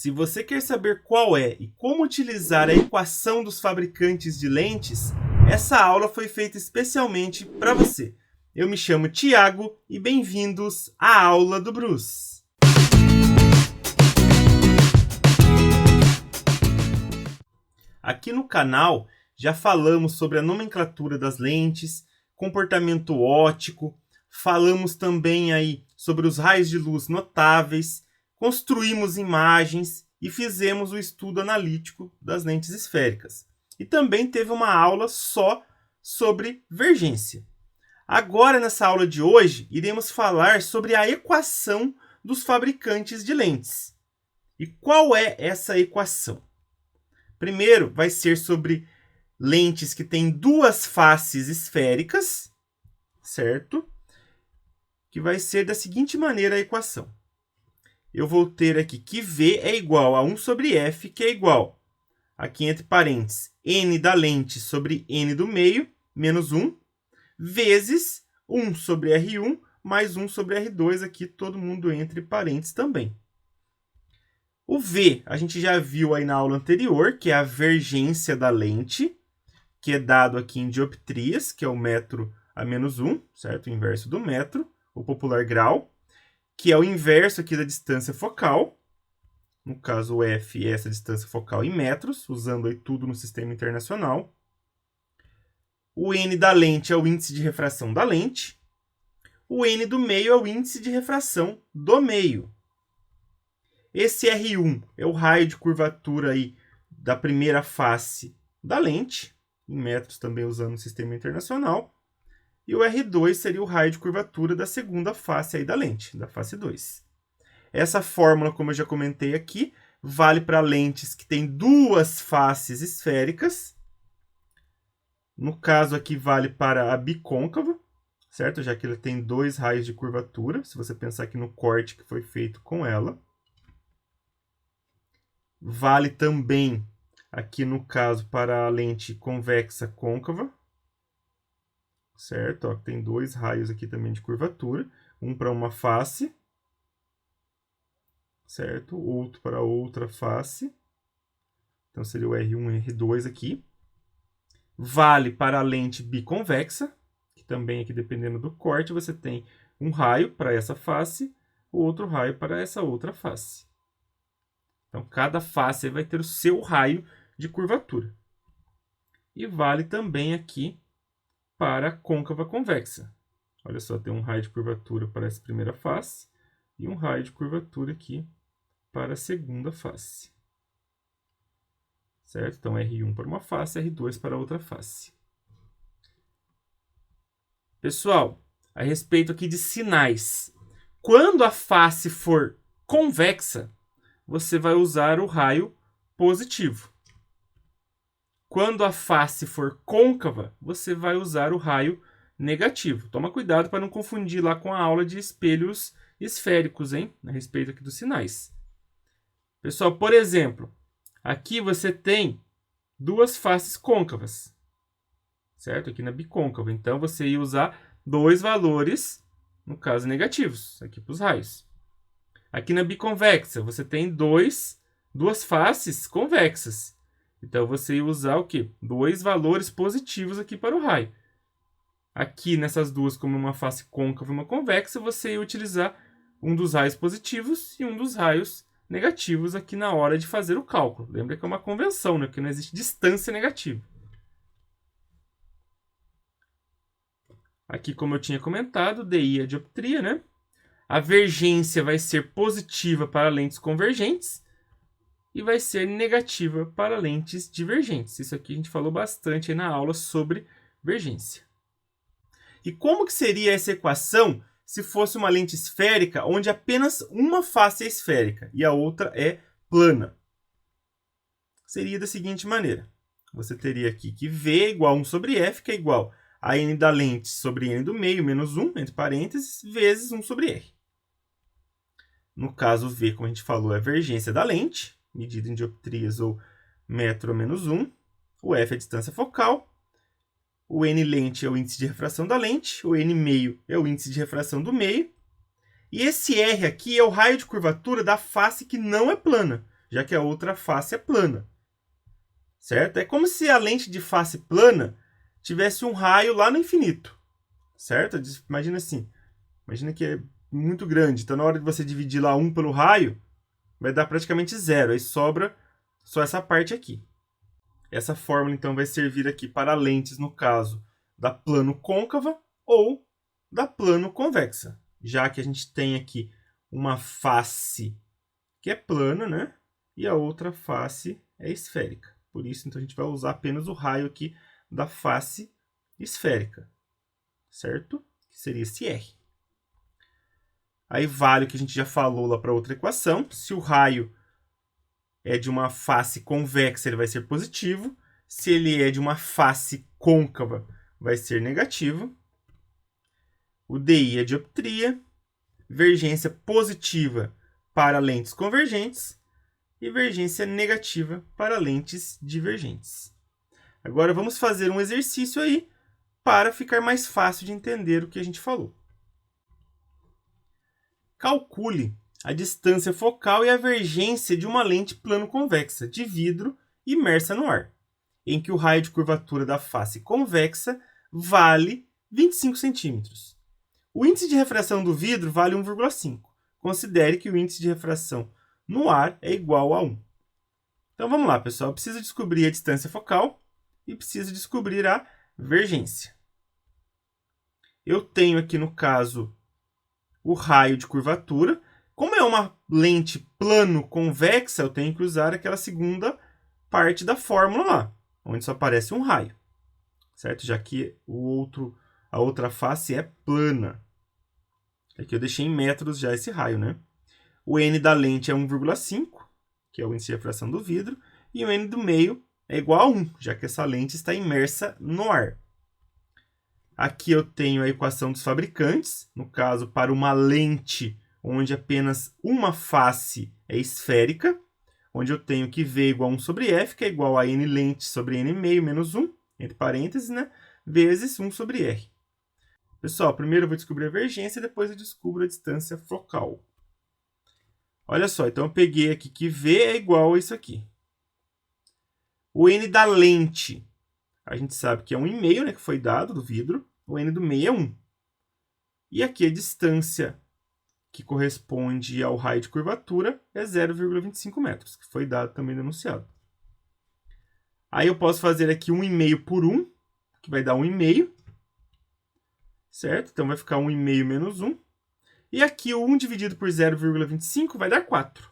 Se você quer saber qual é e como utilizar a equação dos fabricantes de lentes, essa aula foi feita especialmente para você. Eu me chamo Tiago e bem-vindos à aula do Bruce. Aqui no canal já falamos sobre a nomenclatura das lentes, comportamento óptico, falamos também aí sobre os raios de luz notáveis, construímos imagens e fizemos o estudo analítico das lentes esféricas. E também teve uma aula só sobre vergência. Agora, nessa aula de hoje, iremos falar sobre a equação dos fabricantes de lentes. E qual é essa equação? Primeiro, vai ser sobre lentes que têm duas faces esféricas, certo? Que vai ser da seguinte maneira a equação. Eu vou ter aqui que V é igual a 1 sobre F, que é igual, aqui entre parênteses, N da lente sobre N do meio, menos 1, vezes 1 sobre R1, mais 1 sobre R2, aqui todo mundo entre parênteses também. O V, a gente já viu aí na aula anterior, que é a vergência da lente, que é dado aqui em dioptrias, que é o metro a menos 1, certo? O inverso do metro, o popular grau, que é o inverso aqui da distância focal. No caso, o F é essa distância focal em metros, usando aí tudo no sistema internacional. O N da lente é o índice de refração da lente. O N do meio é o índice de refração do meio. Esse R1 é o raio de curvatura aí da primeira face da lente, em metros também usando o sistema internacional. E o R2 seria o raio de curvatura da segunda face aí da lente, da face 2. Essa fórmula, como eu já comentei aqui, vale para lentes que têm duas faces esféricas. No caso aqui, vale para a bicôncava, certo? Já que ele tem dois raios de curvatura, se você pensar aqui no corte que foi feito com ela. Vale também, aqui no caso, para a lente convexa côncava, certo? Ó, tem dois raios aqui também de curvatura, um para uma face, certo? Outro para outra face. Então, seria o R1 e R2 aqui. Vale para a lente biconvexa, que também aqui, dependendo do corte, você tem um raio para essa face, outro raio para essa outra face. Então, cada face vai ter o seu raio de curvatura. E vale também aqui para a côncava convexa. Olha só, tem um raio de curvatura para essa primeira face e um raio de curvatura aqui para a segunda face. Certo? Então, R1 para uma face, R2 para outra face. Pessoal, a respeito aqui de sinais. Quando a face for convexa, você vai usar o raio positivo. Quando a face for côncava, você vai usar o raio negativo. Toma cuidado para não confundir lá com a aula de espelhos esféricos, hein? A respeito aqui dos sinais. Pessoal, por exemplo, aqui você tem duas faces côncavas, certo? Aqui na bicôncava. Então, você ia usar dois valores, no caso, negativos, aqui para os raios. Aqui na biconvexa, você tem duas faces convexas. Então, você ia usar o quê? Dois valores positivos aqui para o raio. Aqui, nessas duas, como uma face côncava e uma convexa, você ia utilizar um dos raios positivos e um dos raios negativos aqui na hora de fazer o cálculo. Lembra que é uma convenção, né? Porque não existe distância negativa. Aqui, como eu tinha comentado, DI é dioptria, né? A vergência vai ser positiva para lentes convergentes e vai ser negativa para lentes divergentes. Isso aqui a gente falou bastante aí na aula sobre vergência. E como que seria essa equação se fosse uma lente esférica onde apenas uma face é esférica e a outra é plana? Seria da seguinte maneira. Você teria aqui que V é igual a 1 sobre F, que é igual a N da lente sobre N do meio, menos 1, entre parênteses, vezes 1 sobre R. No caso, V, como a gente falou, é a vergência da lente, medida em dioptrias ou metro a menos 1. O F é a distância focal. O N lente é o índice de refração da lente. O N meio é o índice de refração do meio. E esse R aqui é o raio de curvatura da face que não é plana. já que a outra face é plana. Certo? É como se a lente de face plana tivesse um raio lá no infinito. Certo? Imagina assim. Imagina que é muito grande. Então, na hora de você dividir lá 1 pelo raio, vai dar praticamente 0. Aí sobra só essa parte aqui. Essa fórmula, então, vai servir aqui para lentes, no caso, da plano côncava ou da plano convexa. Já que a gente tem aqui uma face que é plana, né? E a outra face é esférica. Por isso, então, a gente vai usar apenas o raio aqui da face esférica. Certo? Que seria esse R. Aí vale o que a gente já falou lá para outra equação. Se o raio é de uma face convexa, ele vai ser positivo. Se ele é de uma face côncava, vai ser negativo. O DI é dioptria. Vergência positiva para lentes convergentes. E vergência negativa para lentes divergentes. Agora vamos fazer um exercício aí para ficar mais fácil de entender o que a gente falou. Calcule a distância focal e a vergência de uma lente plano-convexa de vidro imersa no ar, em que o raio de curvatura da face convexa vale 25 centímetros. O índice de refração do vidro vale 1,5. Considere que o índice de refração no ar é igual a 1. Então vamos lá, pessoal. Eu preciso descobrir a distância focal e preciso descobrir a vergência. Eu tenho aqui, no caso, o raio de curvatura. Como é uma lente plano-convexa, eu tenho que usar aquela segunda parte da fórmula lá, onde só aparece um raio, certo? Já que a outra face é plana. Aqui eu deixei em metros já esse raio, né? O N da lente é 1,5, que é o índice de refração do vidro, e o N do meio é igual a 1, já que essa lente está imersa no ar. Aqui eu tenho a equação dos fabricantes, no caso, para uma lente onde apenas uma face é esférica, onde eu tenho que V igual a 1 sobre F, que é igual a N lente sobre N meio menos 1, entre parênteses, né? Vezes 1 sobre R. Pessoal, primeiro eu vou descobrir a vergência e depois eu descubro a distância focal. Olha só, então eu peguei aqui que V é igual a isso aqui. O N da lente, a gente sabe que é 1,5, né, que foi dado do vidro. O N do meio é 1. E aqui a distância que corresponde ao raio de curvatura é 0,25 metros, que foi dado também no enunciado. Aí eu posso fazer aqui 1,5 por 1, que vai dar 1,5. Certo? Então vai ficar 1,5 menos 1. E aqui o 1 dividido por 0,25 vai dar 4.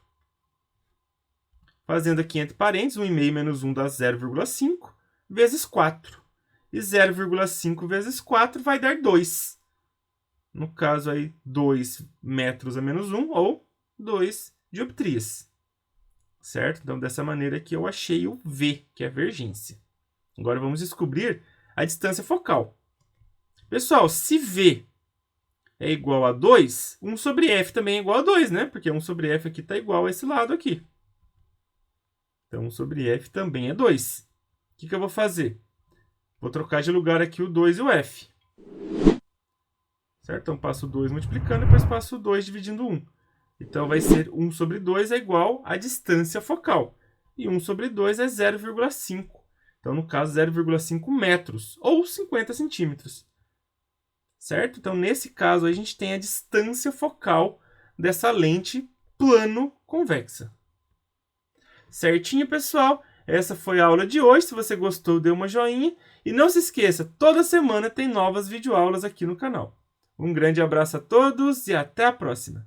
Fazendo aqui entre parênteses, 1,5 menos 1 dá 0,5 vezes 4. E 0,5 vezes 4 vai dar 2. No caso aí, 2 metros a menos 1 ou 2 dioptrias. Certo? Então, dessa maneira aqui eu achei o V, que é a vergência. Agora vamos descobrir a distância focal. Pessoal, se V é igual a 2, 1 sobre F também é igual a 2, né? Porque 1 sobre F aqui está igual a esse lado aqui. Então, 1 sobre F também é 2. O que eu vou fazer? Vou trocar de lugar aqui o 2 e o F. Certo? Então, passo 2 multiplicando, depois passo 2 dividindo 1. Então, vai ser 1 sobre 2 é igual à distância focal. E 1 sobre 2 é 0,5. Então, no caso, 0,5 metros, ou 50 centímetros. Certo? Então, nesse caso, a gente tem a distância focal dessa lente plano-convexa. Certinho, pessoal? Essa foi a aula de hoje. Se você gostou, dê uma joinha. E não se esqueça, toda semana tem novas videoaulas aqui no canal. Um grande abraço a todos e até a próxima!